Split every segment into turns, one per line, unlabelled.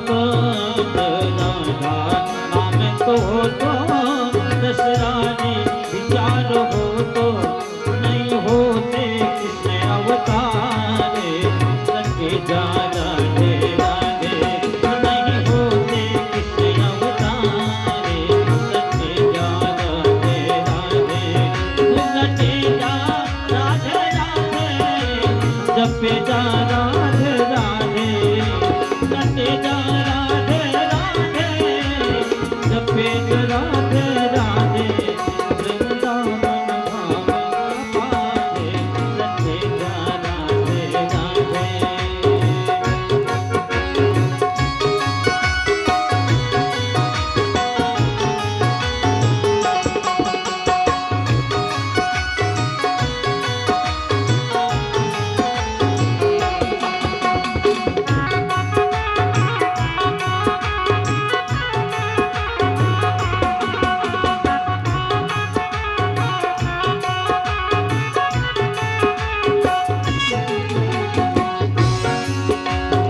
तो राधा नाम तो हो तो दशरानी विचार हो तो नहीं होते कृष्ण अवतार सके जा राधे राधे नहीं होते कृष्ण अवतार सके जा राधे राधे सके जा राधे राधे जपे जा राधे राधे सके जा राधे राधे जपे जा राधे राधे वृंदावन धाम पावे सके जा राधे राधे।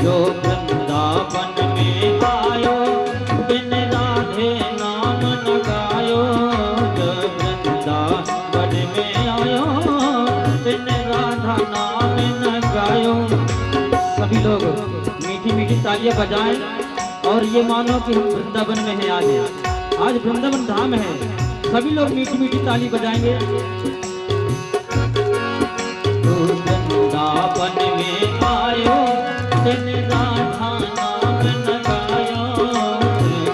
जो वृंदावन में आयो बिन राधे नाम न गायो जो वृंदावन में आयो बिन राधा नाम न गायो। सभी लोग मीठी मीठी तालियां बजाएं और ये मानो कि हम वृंदावन में हैं। आज वृंदावन धाम है। सभी लोग मीठी मीठी ताली बजाएंगे। तो वृंदावन में आयो बिन राधा नाम न गायो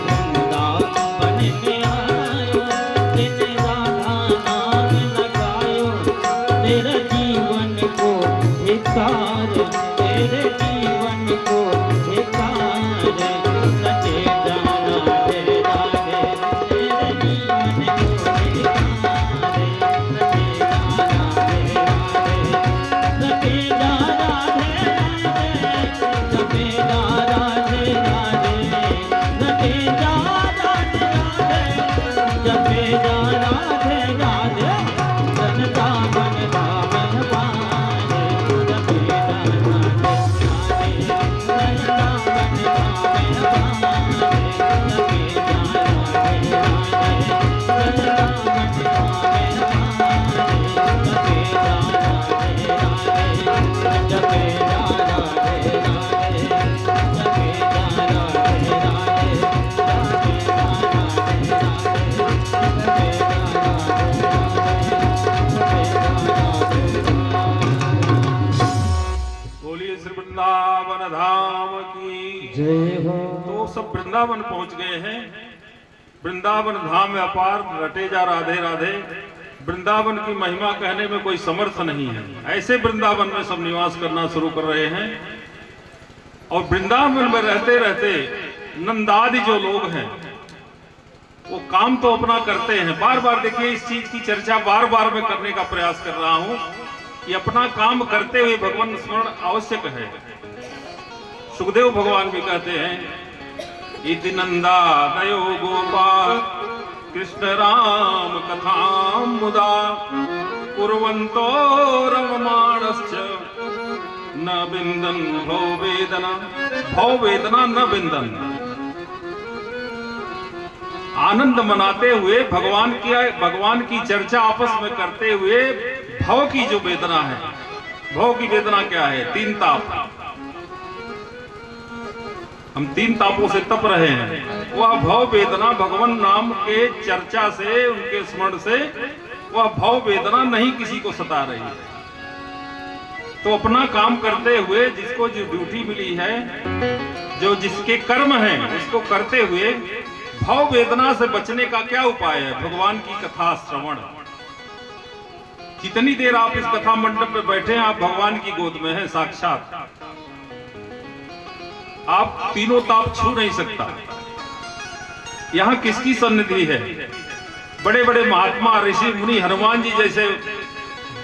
वृंदावन में आयो बिन राधा नाम न गायो तेरे जीवन को धिक्कार तेरे जीवन को धिक्कार सके जा राधे राधे तेरे जीवन को धिक्कार सके जा राधे राधे सके जा राधे राधे सके जा राधे राधे जपे जा राधे राधे जनता मन धाम पावे जपे जा राधे राधे जनता मन धाम पावे जपे जा राधे राधे जनता मन धाम पावे जपे जा राधे राधे जपे जा राधे राधे जपे जा राधे राधे
बोलिए श्री वृंदावन धाम की
जय हो।
तो सब वृंदावन पहुंच गए हैं। वृंदावन धाम में अपार रटे जा राधे राधे। वृंदावन की महिमा कहने में कोई समर्थ नहीं है। ऐसे वृंदावन में सब निवास करना शुरू कर रहे हैं। और वृंदावन में रहते रहते नंदादि जो लोग हैं वो काम तो अपना करते हैं। बार बार देखिए इस चीज की चर्चा बार बार मैं करने का प्रयास कर रहा हूं कि अपना काम करते हुए भगवान स्मरण आवश्यक है। सुखदेव भगवान भी कहते हैं इति नंदादयो गोपाल कृष्ण राम कथां मुदा कुर्वन्तो रममाणश्च न बिंदन भव वेदना न बिंदन। आनंद मनाते हुए भगवान की चर्चा आपस में करते हुए भव की जो वेदना है, भव की वेदना क्या है? तीन ताप। हम तीन तापों से तप रहे हैं। वह भव वेदना भगवान नाम के चर्चा से, उनके स्मरण से वह भव वेदना नहीं किसी को सता रही है। तो अपना काम करते हुए जिसको जो ड्यूटी मिली है, जो जिसके कर्म हैं, उसको करते हुए भव वेदना से बचने का क्या उपाय है? भगवान की कथा श्रवण। जितनी देर आप इस कथा मंडप में बैठे हैं, आप भगवान की गोद में हैं साक्षात। आप तीनों ताप छू नहीं सकता। यहां किसकी सन्निधि है? बड़े बड़े महात्मा, ऋषि मुनि, हनुमान जी जैसे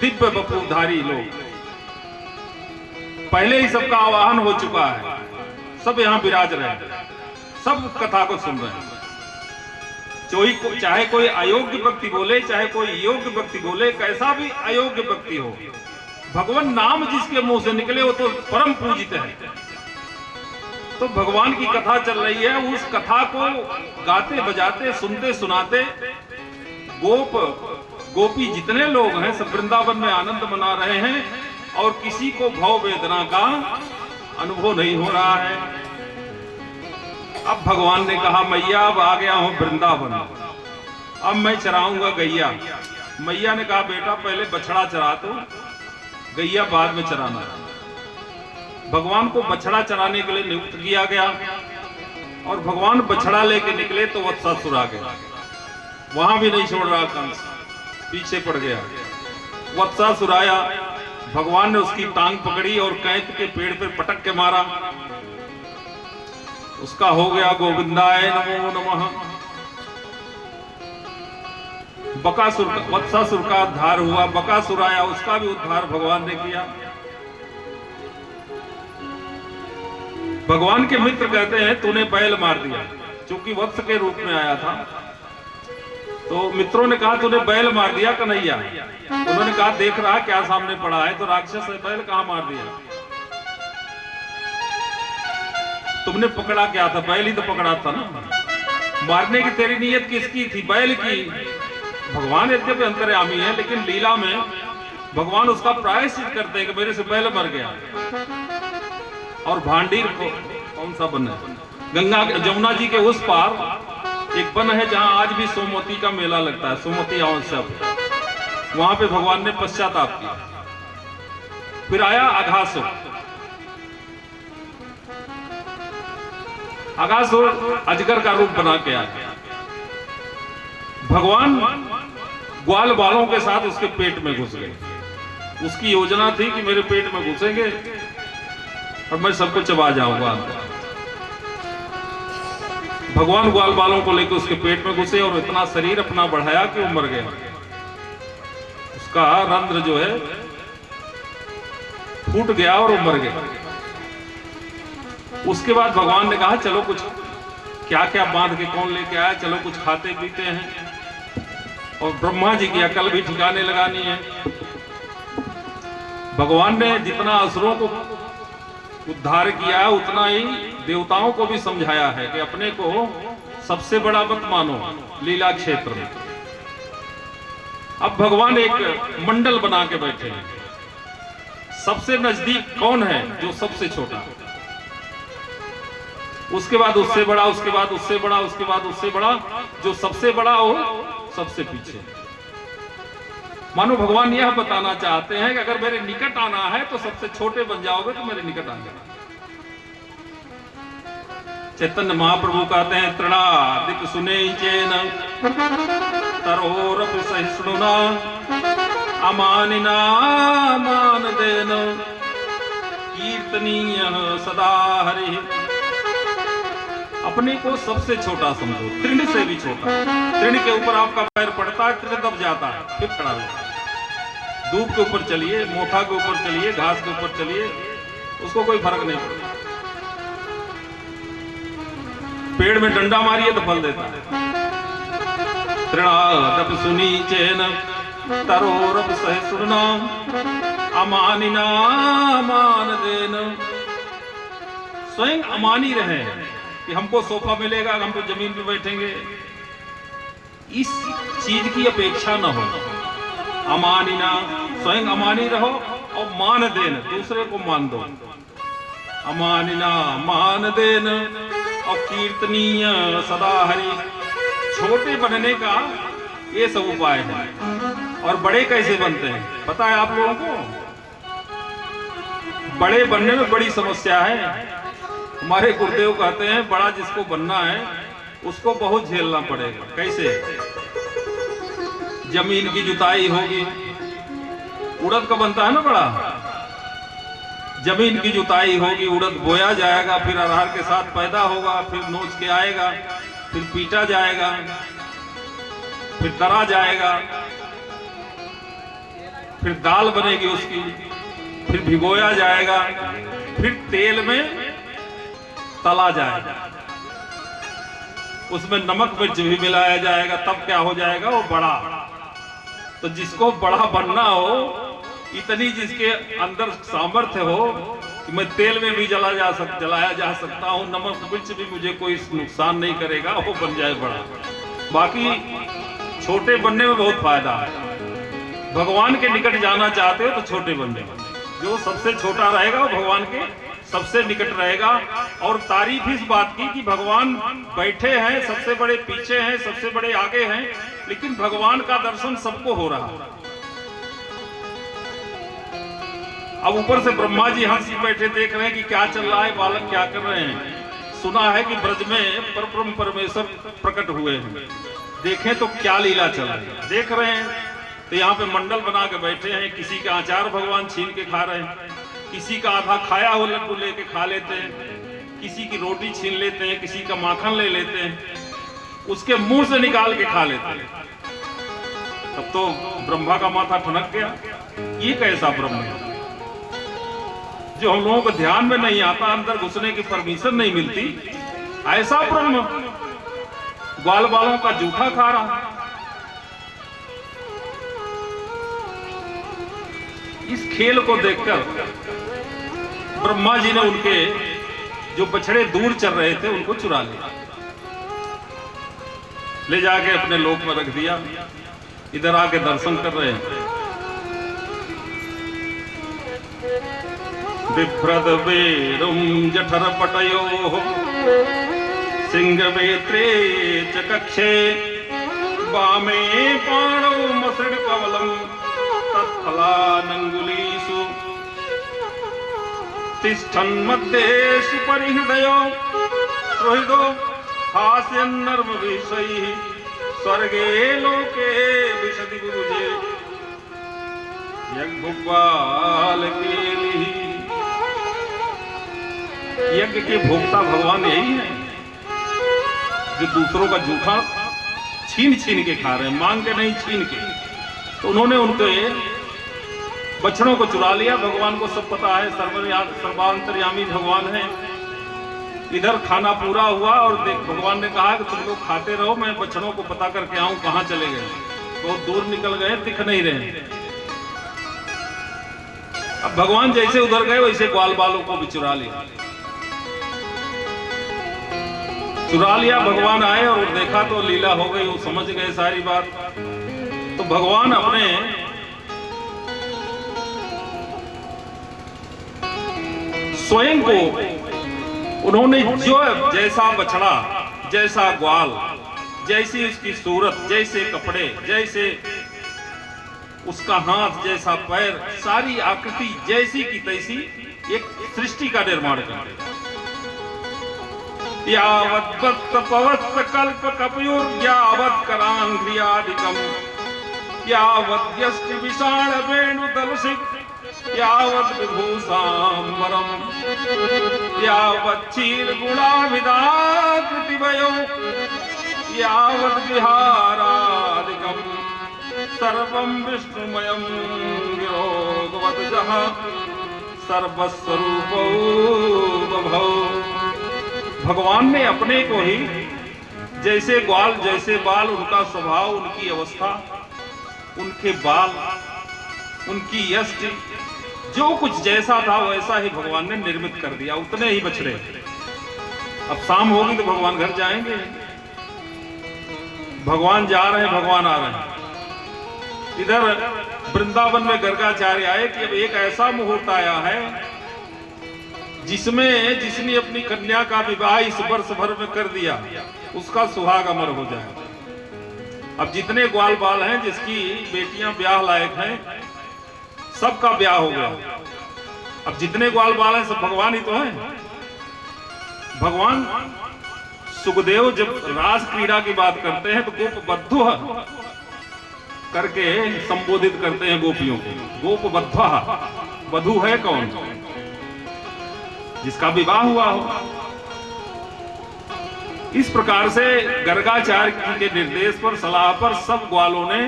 दिव्य वपुधारी लोग, पहले ही सबका आवाहन हो चुका है। सब यहां विराज रहे हैं, सब कथा को सुन रहे हैं। चाहे कोई अयोग्य व्यक्ति बोले, चाहे कोई योग्य व्यक्ति बोले, कैसा भी अयोग्य व्यक्ति हो, भगवान नाम जिसके मुंह से निकले वो तो परम पूजित है। तो भगवान की कथा चल रही है, उस कथा को गाते बजाते सुनते सुनाते गोप गोपी जितने लोग हैं सब वृंदावन में आनंद मना रहे हैं और किसी को भव वेदना का अनुभव नहीं हो रहा है। अब भगवान ने कहा मैया अब आ गया हूं वृंदावन, अब मैं चराऊंगा गैया। मैया ने कहा बेटा पहले बछड़ा चरा तो, गैया बाद में चराना। भगवान को बछड़ा चराने के लिए नियुक्त किया गया और भगवान बछड़ा लेके निकले तो वत्सासुर आ गया। वहां भी नहीं छोड़ रहा कंस, पीछे पड़ गया। वत्सासुर आया, भगवान ने उसकी टांग पकड़ी और कैंत के पेड़ पर पटक के मारा। उसका हो गया गोविंदाय नमो नमः। बकासुर वत्सासुर का उद्धार हुआ। बकासुर आया, उसका भी उद्धार भगवान ने किया। भगवान के मित्र कहते हैं तूने बैल मार दिया, क्योंकि वत्स के रूप में आया था। तो मित्रों ने कहा तूने बैल मार दिया कन्हैया। उन्होंने कहा देख रहा क्या सामने पड़ा है, तो राक्षस है, बैल कहां मार दिया? तुमने पकड़ा क्या था? बैल ही तो पकड़ा था ना। मारने की तेरी नीयत किसकी थी? बैल की। भगवान यद्यपि अंतर्यामी है, लेकिन लीला में भगवान उसका प्रायश्चित करते हैं कि मेरे से बैल मर गया। और भांडीर को कौन सा वन है? गंगा जमुना जी के उस पार एक वन है जहां आज भी सोमवती का मेला लगता है, सोमवती अमावस्या। वहां पे भगवान ने पश्चाताप किया। फिर आया अघासुर। अघासुर अजगर का रूप बना के आया। भगवान ग्वाल बालों के साथ उसके पेट में घुस गए। उसकी योजना थी कि मेरे पेट में घुसेंगे और मैं सबको चबा जाऊंगा। भगवान ग्वाल बालों को लेकर उसके पेट में घुसे और इतना शरीर अपना बढ़ाया कि वो मर गया। उसका रंध्र जो है फूट गया और वो मर गया। उसके बाद भगवान ने कहा चलो कुछ क्या क्या बांध के कौन लेके आया, चलो कुछ खाते पीते हैं। और ब्रह्मा जी की अकल भी ठिकाने लगानी है। भगवान ने जितना असुरों को उद्धार किया उतना ही देवताओं को भी समझाया है कि अपने को सबसे बड़ा मत मानो लीला क्षेत्र में। अब भगवान एक मंडल बना के बैठे हैं। सबसे नजदीक कौन है? जो सबसे छोटा, उसके बाद उससे बड़ा, उसके बाद उससे बड़ा, उसके बाद उससे बड़ा, जो सबसे बड़ा हो सबसे पीछे। मानो भगवान यह बताना चाहते हैं कि अगर मेरे निकट आना है तो सबसे छोटे बन जाओगे तो मेरे निकट आ जाओगे। चैतन्य महाप्रभु कहते हैं तृणादिक सुने चेन तरोरप सहिष्णुना अमानिना मान देन कीर्तनीय सदा हरि। अपने को सबसे छोटा समझो, तृण से भी छोटा। तृण के ऊपर आपका पैर पड़ता है, तृण दब जाता है, फिर खड़ा होता है। धूप के ऊपर चलिए, मोठा के ऊपर चलिए, घास के ऊपर चलिए, उसको कोई फर्क नहीं पड़ता। पेड़ में डंडा मारिए तो फल देता है। तृणादप सुनी चेन तरोरप सहिष्णुना अमानिना मान देन। स्वयं अमानी रहे कि हमको सोफा मिलेगा, हम तो जमीन पे बैठेंगे, इस चीज की अपेक्षा न हो। अमानिना, स्वयं अमानी रहो और मान देन, दूसरे को मान दो। अमानिना मान देन और कीर्तनीय सदा हरि। छोटे बनने का ये सब उपाय है। और बड़े कैसे बनते हैं पता है आप लोगों को? बड़े बनने में बड़ी समस्या है। हमारे गुरुदेव कहते हैं बड़ा जिसको बनना है उसको बहुत झेलना पड़ेगा। कैसे? जमीन की जुताई होगी, उड़द का बनता है ना बड़ा। जमीन की जुताई होगी, उड़द बोया जाएगा, फिर अरहर के साथ पैदा होगा, फिर नोच के आएगा, फिर पीटा जाएगा, फिर दरा जाएगा, फिर दाल बनेगी उसकी, फिर भिगोया जाएगा, फिर तेल में तला जाएगा, उसमें नमक मिर्च भी मिलाया जाएगा, तब क्या हो जाएगा वो बड़ा। तो जिसको बड़ा बनना हो, इतनी जिसके अंदर सामर्थ्य हो, कि मैं तेल में भी जलाया जा सकता हूँ, नमक मिर्च भी मुझे कोई नुकसान नहीं करेगा, वो बन जाए बड़ा। बाकी छोटे बनने में बहुत फायदा है। भगवान के निकट जाना चाहते हो तो छोटे बनने, जो सबसे छोटा रहेगा वो भगवान के सबसे निकट रहेगा। और तारीफ इस बात की कि भगवान बैठे हैं, सबसे बड़े पीछे हैं, सबसे बड़े आगे हैं, लेकिन भगवान का दर्शन सबको हो रहा है। अब ऊपर से ब्रह्मा जी हंसी बैठे देख रहे हैं कि क्या चल रहा है, बालक क्या कर रहे हैं। सुना है कि ब्रज में परब्रह्म परमेश्वर प्रकट हुए हैं, देखें तो क्या लीला चल रही है। देख रहे हैं तो यहाँ पे मंडल बना के बैठे हैं, किसी का अचार भगवान छीन के खा रहे हैं, किसी का आधा खाया हुआ लड्डू लेके खा लेते हैं, किसी की रोटी छीन लेते हैं, किसी का माखन ले लेते हैं, उसके मुंह से निकाल के खा लेते हैं। तब तो ब्रह्मा का माथा ठनक गया, ये कैसा ब्रह्म है जो हम लोगों को ध्यान में नहीं आता, अंदर घुसने की परमिशन नहीं मिलती, ऐसा ब्रह्म ग्वाल बालों का जूठा खा रहा है। इस खेल को देखकर ब्रह्मा जी ने उनके जो बछड़े दूर चल रहे थे उनको चुरा लिया, ले जाके अपने लोक में रख दिया। इधर आके दर्शन कर रहे हैं। बिभ्रद वेरुम जठर पटयो सिंह वेत्रे च कक्षे वामे पाणौ मसृण कवलम तत्फलानंगुलीषु तिष्ठन् मध्येषु परिहृदयो सुहृदो हास्यन्नर्म विषयैः स्वर्गे लोके विशति विभुजे यज्ञ यज्ञ के भोक्ता भगवान यही है जो दूसरों का जूठा छीन छीन के खा रहे हैं, मांग के नहीं, छीन के। तो उन्होंने उनके बछड़ों को चुरा लिया। भगवान को सब पता है, सर्वांतर्यामी भगवान है। इधर खाना पूरा हुआ और देख भगवान ने कहा कि तुम लोग खाते रहो, मैं बछड़ों को पता करके आऊं कहां चले गए। बहुत दूर निकल गए, दिख नहीं रहे। अब भगवान जैसे उधर गए वैसे ग्वाल बालों को भी चुरा लिया। भगवान आए और देखा तो लीला हो गई, वो समझ गए सारी बात। तो भगवान अपने स्वयं को उन्होंने जो जैसा बछड़ा, जैसा ग्वाल, जैसी उसकी सूरत, जैसे कपड़े, जैसे उसका हाथ, जैसा पैर, सारी आकृति जैसी की तैसी एक सृष्टि का निर्माण कर यावत् पवस्त कल्प कपयुर यावत् करांघ्रियादिकम यावत् यष्टि विशाल वेणु दलसिक यावत् विभूषांबरम यावत् चीर गुणाविदाकृतिवयो यावत् विहारादिकम सर्वं विष्णुमयं विरोगवतजः सर्वस्वरूपो बभौ। भगवान ने अपने को ही जैसे ग्वाल, जैसे बाल, उनका स्वभाव, उनकी अवस्था, उनके बाल, उनकी यष्टि, जो कुछ जैसा था वैसा ही भगवान ने निर्मित कर दिया। उतने ही बछड़े। अब शाम होगी तो भगवान घर जाएंगे। भगवान जा रहे हैं, भगवान आ रहे हैं। इधर वृंदावन में गर्गाचार्य आए कि अब एक ऐसा मुहूर्त आया है जिसमें जिसने अपनी कन्या का विवाह इस वर्ष भर में कर दिया उसका सुहाग अमर हो जाए। अब जितने ग्वाल बाल हैं, जिसकी बेटियां ब्याह लायक हैं, सबका ब्याह हो गया। अब जितने ग्वाल बाल हैं सब भगवान ही तो हैं। भगवान सुखदेव जब रास क्रीड़ा की बात करते हैं तो गोप बद्धु करके संबोधित करते हैं गोपियों को। गोप बद्धा, वधु है कौन? जिसका विवाह हुआ हो। इस प्रकार से गर्गाचार्य के निर्देश पर, सलाह पर सब ग्वालों ने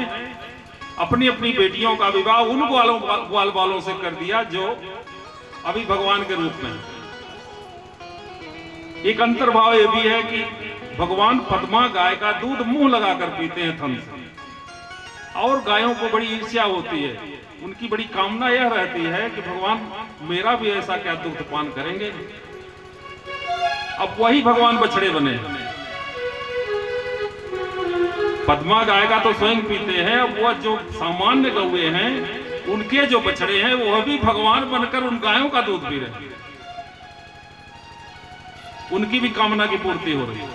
अपनी अपनी बेटियों का विवाह उन ग्वाल बालों से कर दिया जो अभी भगवान के रूप में। एक अंतर्भाव यह भी है कि भगवान पद्मा गाय का दूध मुंह लगाकर पीते हैं थन से। और गायों को बड़ी ईर्ष्या होती है, उनकी बड़ी कामना यह रहती है कि भगवान मेरा भी ऐसा क्या दुग्ध पान करेंगे। अब वही भगवान बछड़े बने। पद्मा गाय का तो स्वयं पीते हैं, अब वह जो सामान्य गौए हैं उनके जो बछड़े हैं वह भी भगवान बनकर उन गायों का दूध पी रहे हैं। उनकी भी कामना की पूर्ति हो रही है।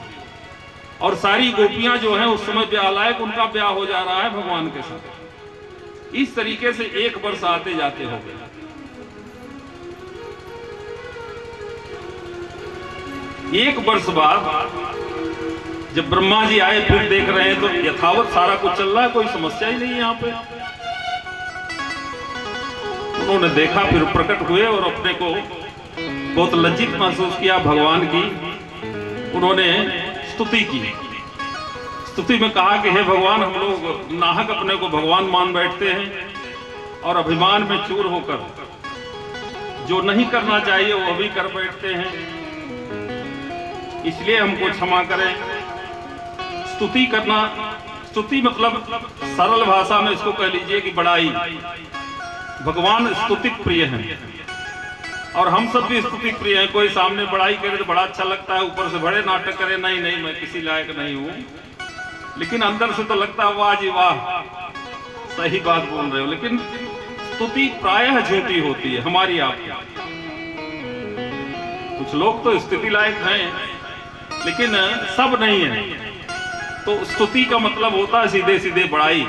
और सारी गोपियां जो हैं उस समय ब्याह लायक, उनका ब्याह हो जा रहा है भगवान के साथ। इस तरीके से एक वर्ष आते जाते हो गए। एक वर्ष बाद जब ब्रह्मा जी आए, फिर देख रहे हैं तो यथावत सारा कुछ चल रहा है, कोई समस्या ही नहीं है यहाँ पे। उन्होंने देखा, फिर प्रकट हुए और अपने को बहुत लज्जित महसूस किया भगवान की। उन्होंने स्तुति की। स्तुति में कहा कि हे भगवान, हम लोग नाहक अपने को भगवान मान बैठते हैं और अभिमान में चूर होकर जो नहीं करना चाहिए वो भी कर बैठते हैं, इसलिए हमको क्षमा करें। स्तुति करना, स्तुति मतलब सरल भाषा में इसको कह लीजिए कि बड़ाई। भगवान स्तुति प्रिय हैं और हम सब भी स्तुति प्रिय हैं। कोई सामने बड़ाई करे तो बड़ा अच्छा लगता है, ऊपर से बड़े नाटक करे, नहीं नहीं मैं किसी लायक नहीं हूं, लेकिन अंदर से तो लगता है वाह जी वाह, सही बात बोल रहे हो। लेकिन स्तुति प्रायः झूठी होती है हमारी आपकी। कुछ लोग तो स्तुति लायक हैं लेकिन सब नहीं है। तो स्तुति का मतलब होता है सीधे सीधे बड़ाई।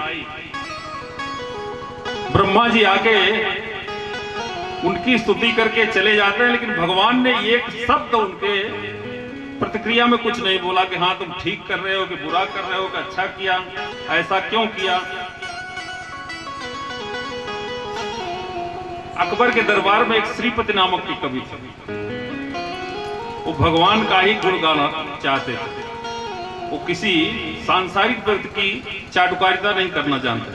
ब्रह्मा जी आके उनकी स्तुति करके चले जाते हैं, लेकिन भगवान ने एक शब्द उनके प्रतिक्रिया में कुछ नहीं बोला कि हाँ तुम ठीक कर रहे हो कि बुरा कर रहे हो कि अच्छा किया, ऐसा क्यों किया। अकबर के दरबार में एक श्रीपति नामक की कवि थी, वो भगवान का ही गुण गाना चाहते थे। वो किसी सांसारिक व्यक्ति की चाटुकारिता नहीं करना जानते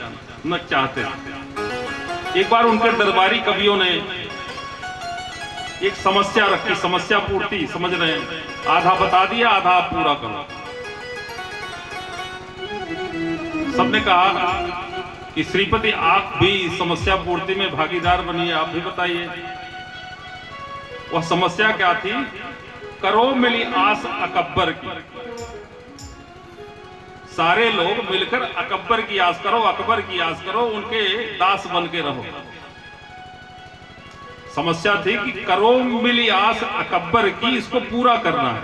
न चाहते थे। एक बार उनके दरबारी कवियों ने एक समस्या रखी, समस्या पूर्ति, समझ रहे हैं, आधा बता दिया आधा आप पूरा करो। सबने कहा कि श्रीपति आप भी समस्या पूर्ति में भागीदार बनिए, आप भी बताइए। वह समस्या क्या थी? करो मिली आस अकबर की, सारे लोग मिलकर अकबर की आस करो, अकबर की आस करो, उनके दास बन के रहो। समस्या थी कि करो मिली आस अकबर की, इसको पूरा करना है।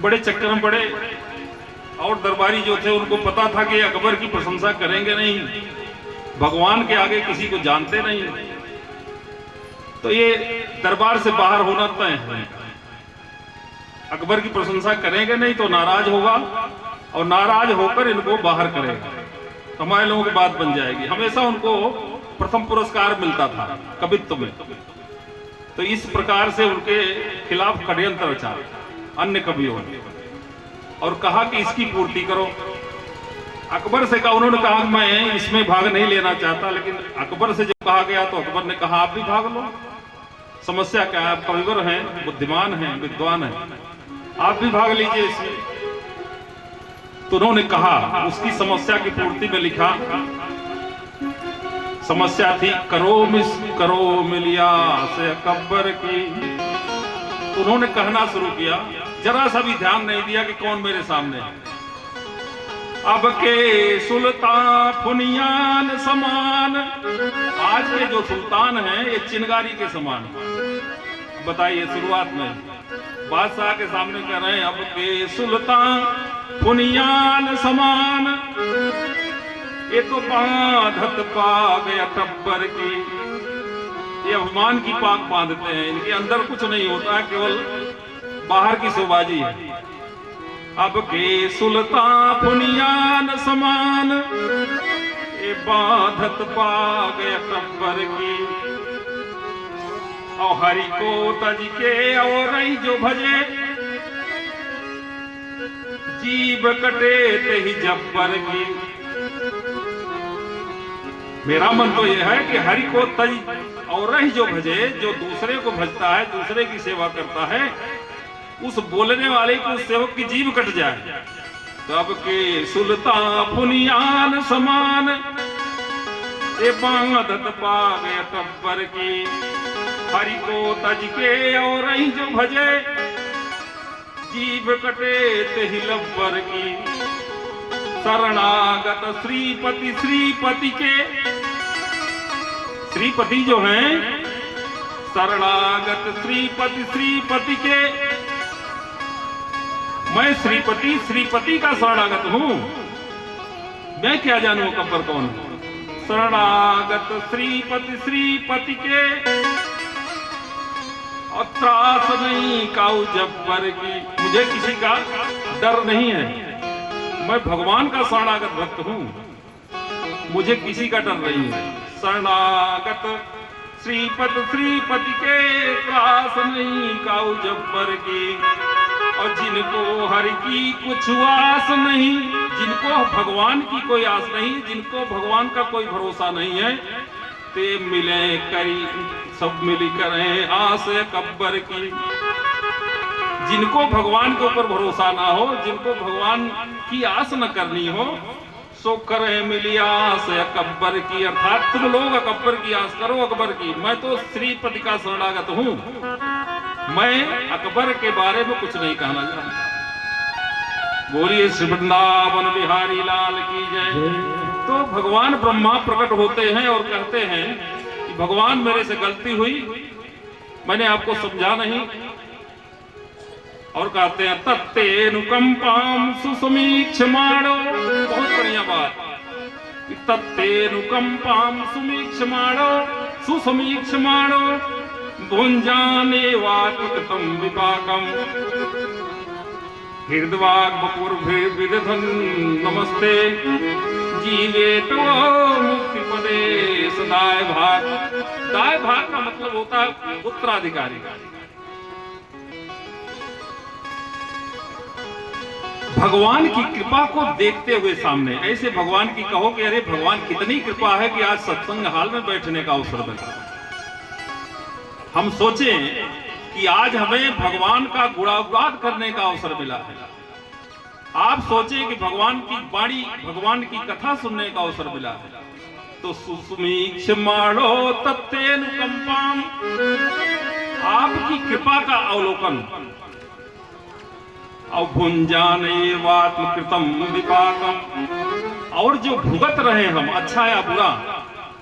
बड़े चक्कर में पड़े और दरबारी जो थे उनको पता था कि अकबर की प्रशंसा करेंगे नहीं, भगवान के आगे किसी को जानते नहीं, तो ये दरबार से बाहर होना तय है। अकबर की प्रशंसा करेंगे नहीं तो नाराज होगा और नाराज होकर इनको बाहर करेगा, तो हमारे लोगों की बात बन जाएगी। हमेशा उनको प्रथम पुरस्कार मिलता था कवित्व में, तो इस प्रकार से उनके खिलाफ षड्यंत्र रचा अन्य कवियों ने और कहा कि इसकी पूर्ति करो। अकबर से कहा, उन्होंने कहा मैं इसमें भाग नहीं लेना चाहता, लेकिन अकबर से जब कहा गया तो अकबर ने कहा आप भी भाग लो। समस्या क्या है? आप कविवर हैं, बुद्धिमान हैं, विद्वान हैं, आप भी भाग लीजिए इसमें। तो उन्होंने कहा, उसकी समस्या की पूर्ति में लिखा, समस्या थी करो मिलिया से अकबर की। उन्होंने कहना शुरू किया, जरा सा भी ध्यान नहीं दिया कि कौन मेरे सामने है। अब के सुल्तान फुनियान समान, आज के जो सुल्तान हैं ये चिनगारी के समान। बताइए, शुरुआत में बादशाह के सामने कह रहे हैं अब के सुल्तान फुनियान समान, ये तो बांधत पाग अकबर की। ये अभिमान की पाग बांधते हैं, इनके अंदर कुछ नहीं होता है, केवल बाहर की शोबाजी है। अब के सुल्तान फुनियान समान, ये बांधत पाग अकबर की। और हरि को तज के और जो भजे, जीव कटे ते ही जब्बर की। मेरा मन तो यह है कि हरि को तज और जो भजे, जो दूसरे को भजता है, दूसरे की सेवा करता है, उस बोलने वाले को, उस सेवक की जीभ कट जाए। कब के सुल्तान पुनियान समान ए बांधत पाग अकबर की हरि को तज के और ही जो भजे जीभ कटे तेहि लब्बर की शरणागत श्रीपति के श्रीपति जो हैं शरणागत श्रीपति के मैं श्रीपति का शरणागत हूं। मैं क्या जानूं अकबर कौन है? शरणागत श्रीपति के और त्रास नहीं काऊ जब्बर की। मुझे किसी का डर नहीं है। मैं भगवान का शरणागत भक्त हूं, मुझे किसी का डर नहीं है। शरणागत श्रीपति के त्रास नहीं काऊ जब्बर की। और जिनको हरि की कुछ आस नहीं, जिनको भगवान की कोई आस नहीं, जिनको भगवान का कोई भरोसा नहीं है, ते मिले करी सब मिली करें आस अकबर की। जिनको भगवान के ऊपर भरोसा ना हो, जिनको भगवान की आस न करनी हो, सो करे मिली आस अकबर की। अर्थात तुम लोग अकबर की आस करो अकबर की। मैं तो श्रीपति का शरणागत हूं, मैं अकबर के बारे में कुछ नहीं कहना चाहता। बोलिए श्री वृंदावन बिहारी लाल की जय। तो भगवान ब्रह्मा प्रकट होते हैं और कहते हैं कि भगवान मेरे से गलती हुई, मैंने आपको समझा नहीं। और कहते हैं तत्तेनुकंपाम सुसमीक्षमाणो। बहुत बढ़िया बात। तत्तेनुकंपाम सुमीक्षमाणो सुसमीक्षमाणो भुंजाने वाकुतम विपाकम हृदवाग बपुर्भिर्विदधन नमस्ते जीवे तो मुक्ति पदे सदाय भाग। दाय भाग का मतलब होता है उत्तराधिकारी। भगवान की कृपा को देखते हुए सामने ऐसे भगवान की कहो कि अरे भगवान कितनी कृपा है कि आज सत्संग हाल में बैठने का अवसर मिला। हम सोचें कि आज हमें भगवान का गुणागान करने का अवसर मिला है। आप सोचें कि भगवान की वाणी, भगवान की कथा सुनने का अवसर मिला है। तो सुसमीक्षमाणो तत्तेनुकंपाम, आपकी कृपा का अवलोकन। और भुंजाने वात्मकृतम विपाकम, और जो भुगत रहे हम अच्छा या बुरा,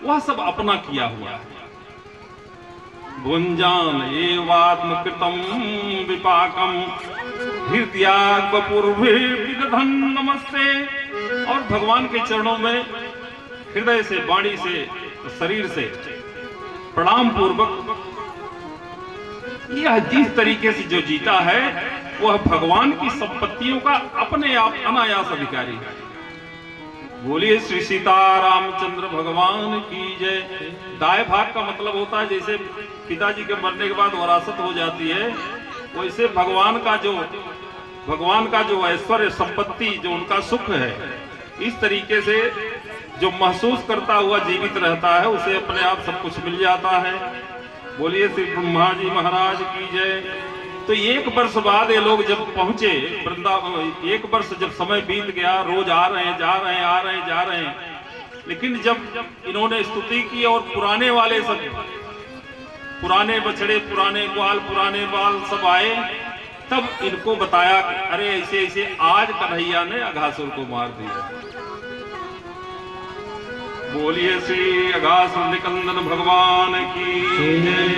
वह सब अपना किया हुआ है। भुंजान एवात्मकृतम विपाकम हृदयाग बपुर्भिर्विदधन नमस्ते। और भगवान के चरणों में हृदय से, वाणी से, शरीर से प्रणाम पूर्वक यह जिस तरीके से जो जीता है वह भगवान की संपत्तियों का अपने आप अनायास अधिकारी है। बोलिए श्री सीतारामचंद्र भगवान की जय। दाय भाग का मतलब होता है जैसे पिताजी के मरने के बाद वरासत हो जाती है, वैसे भगवान का जो ऐश्वर्य संपत्ति, जो उनका सुख है, इस तरीके से जो महसूस करता हुआ जीवित रहता है उसे अपने आप सब कुछ मिल जाता है। बोलिए श्री ब्रह्मा जी महाराज की जय। तो एक वर्ष बाद ये लोग जब पहुंचे वृंदावन, एक वर्ष जब समय बीत गया, रोज आ रहे हैं जा रहे हैं, आ रहे हैं जा रहे हैं, लेकिन जब इन्होंने स्तुति की और पुराने वाले सब, पुराने बछड़े, पुराने ग्वाल, पुराने बाल सब आए, तब इनको बताया अरे ऐसे ऐसे आज कन्हैया ने अघासुर को मार दिया। बोलिए श्री अघासुर निकंदन भगवान की जय।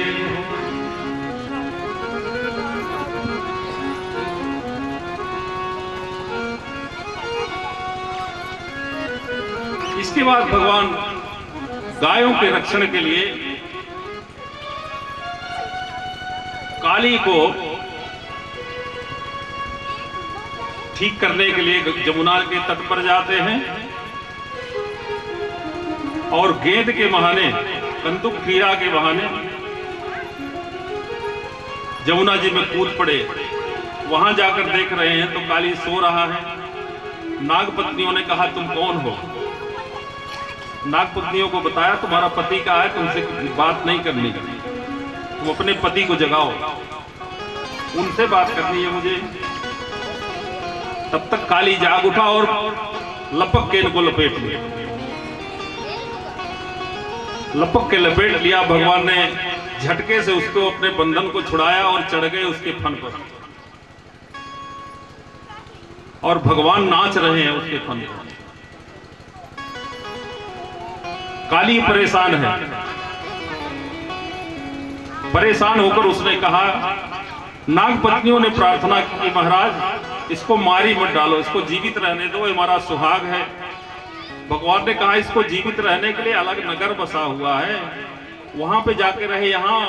इसके बाद भगवान गायों के रक्षण के लिए काली को ठीक करने के लिए जमुना के तट पर जाते हैं और गेंद के बहाने, कंदुक क्रीड़ा के बहाने जमुना जी में कूद पड़े। वहां जाकर देख रहे हैं तो काली सो रहा है। नागपत्नियों ने कहा तुम कौन हो? नागपत्नियों को बताया तुम्हारा पति का है, तुमसे बात नहीं करनी, तुम अपने पति को जगाओ, उनसे बात करनी है मुझे। तब तक काली जाग उठा और लपक के इनको लपेट लिया। लपक के लपेट लिया, भगवान ने झटके से उसको अपने बंधन को छुड़ाया और चढ़ गए उसके फन पर। और भगवान नाच रहे हैं उसके फन पर। काली परेशान है। परेशान होकर उसने कहा, नाग पत्नियों ने प्रार्थना की, महाराज इसको मारी मत डालो, इसको जीवित रहने दो, ये हमारा सुहाग है। भगवान ने कहा इसको जीवित रहने के लिए अलग नगर बसा हुआ है, वहां पे जाके रहे। यहाँ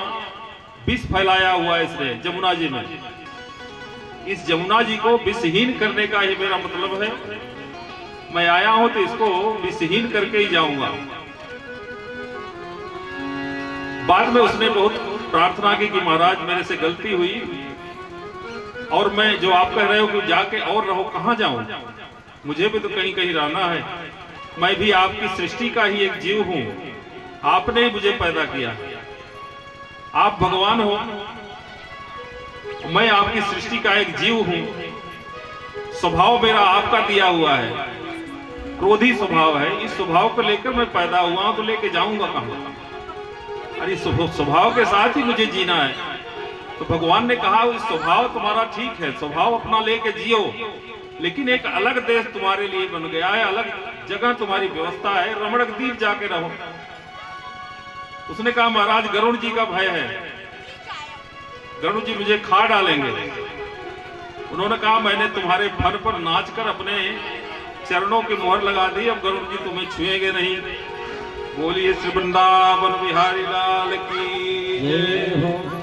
विष फैलाया हुआ है इसने जमुना जी में। इस जमुना जी को विषहीन करने का ही मेरा मतलब है। मैं आया हूं तो इसको विषहीन करके ही जाऊंगा। बाद में उसने बहुत प्रार्थना की कि महाराज मेरे से गलती हुई, और मैं जो आप कह रहे हो कि जाके और रहो, कहां जाऊं? मुझे भी तो कहीं कहीं रहना है। मैं भी आपकी सृष्टि का ही एक जीव हूं, आपने ही मुझे पैदा किया, आप भगवान हो, मैं आपकी सृष्टि का एक जीव हूं। स्वभाव मेरा आपका दिया हुआ है, क्रोधी स्वभाव है। इस स्वभाव को लेकर मैं पैदा हुआ हूं, तो लेके जाऊंगा कहां? अरे स्वभाव के साथ ही मुझे जीना है। तो भगवान ने कहा इस स्वभाव तुम्हारा ठीक है, स्वभाव अपना लेके जियो, लेकिन एक अलग देश तुम्हारे लिए बन गया है, अलग जगह तुम्हारी व्यवस्था है, रमणक द्वीप जाके रहो। उसने कहा महाराज गरुड़ जी का भय है, गरुड़ जी मुझे खा डालेंगे। उन्होंने कहा मैंने तुम्हारे फन पर नाचकर अपने चरणों की मोहर लगा दी, अब गरुड़ जी तुम्हें छुएंगे नहीं। बोलिए श्री वृंदावन बिहारी लाल की जय हो।